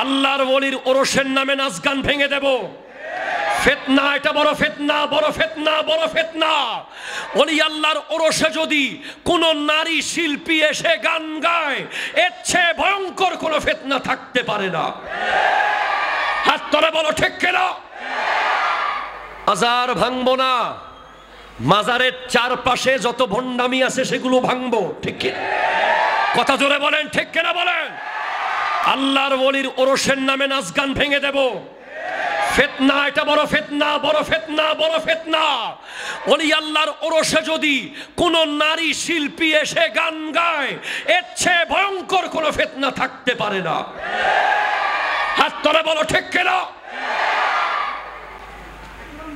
আল্লাহর ওলির ওরসের নামে নাচ গান ভেঙে দেব। ফিতনা, এটা বড় ফিতনা, বড় ফিতনা, বড় ফিতনা। ওলি আল্লাহর ওরসে যদি কোন নারী শিল্পী এসে গান গায়, এর চেয়ে ভয়ঙ্কর কোন ফিতনা থাকতে পারে না। হাত তুলে বলো ঠিক কিনা? মাজার ভাঙবো না, মাজারের চারপাশে যত ভণ্ডামি আছে সেগুলো ভাঙবো, ঠিক কিনা? কথা জোরে বলেন, ঠিক কিনা বলেন? আল্লাহর ওলির ওরসের নামে নাচ গান ভেঙে দেব। ফিতনা, এটা বড় ফিতনা, বড় ফিতনা, বড় ফিতনা। ওলি আল্লাহর ওরসে যদি কোন নারী শিল্পী এসে গান গায়, এর চেয়ে ভয়ঙ্কর কোন ফিতনা থাকতে পারে না। হাত তুলে বলো ঠিক কিনা?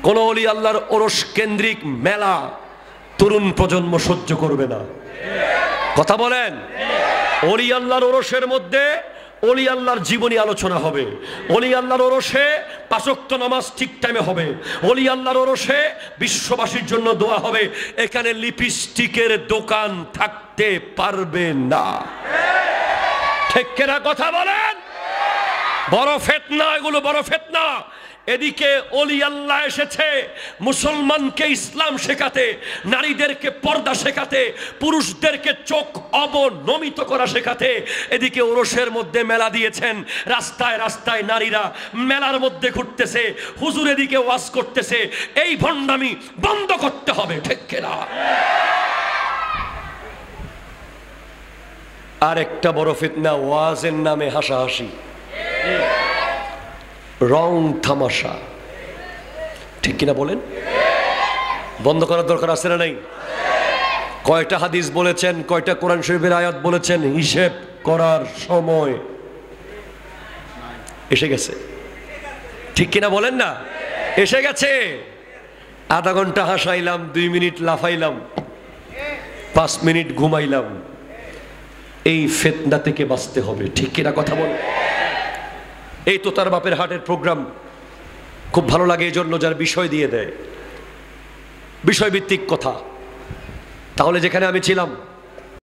কোন ওলি আল্লাহর ওরস কেন্দ্রিক মেলা তরুণ প্রজন্ম সহ্য করবে না। কথা বলেন। ওলি আল্লাহর ওরসের মধ্যে ওলি আল্লাহর জীবনী আলোচনা হবে। ওলি আল্লাহর ওরসে ৫ ওয়াক্ত নামাজ ঠিক টাইমে হবে। ওলি আল্লাহর ওরসে বিশ্ববাসীর জন্য দোয়া হবে। এখানে লিপস্টিকের দোকান থাকতে পারবে না। ঠিক কিনা কথা বলেন? বড় ফিতনা এগুলো, বড় ফিতনা। এদিকে ওলি আল্লাহ এসেছে মুসলমানকে ইসলাম শেখাতে, নারীদেরকে পর্দা শেখাতে, পুরুষদেরকে চোখ অবনমিত করা শেখাতে। এদিকে ওরসের মধ্যে মেলা দিয়েছেন, রাস্তায় রাস্তায় নারীরা মেলার মধ্যে ঘুরতেছে, হুজুর এদিকে ওয়াজ করতেছে। এই ভণ্ডামি বন্ধ করতে হবে, ঠিক কিনা? আর একটা বড় ফিতনা, ওয়াজের নামে হাসাহাসি, রং তামাশা, ঠিক কিনা বলেন? বন্ধ করার দরকার আছে না নাই? কয়টা হাদিস বলেছেন, কয়টা কোরআন শরীফের আয়াত বলেছেন, হিসেব করার সময় এসে গেছে। ঠিক কিনা বলেন না? এসে গেছে। আধা ঘন্টা হাসাইলাম, 2 মিনিট লাফাইলাম, 5 মিনিট ঘুমাইলাম। এই ফিতনা থেকে বাঁচতে হবে, ঠিক কিনা কথা বল? এই তো তার বাপের হাটের প্রোগ্রাম খুব ভালো লাগে, এই জন্য যার বিষয় দিয়ে দেয়, বিষয়ভিত্তিক কথা। তাহলে যেখানে আমি ছিলাম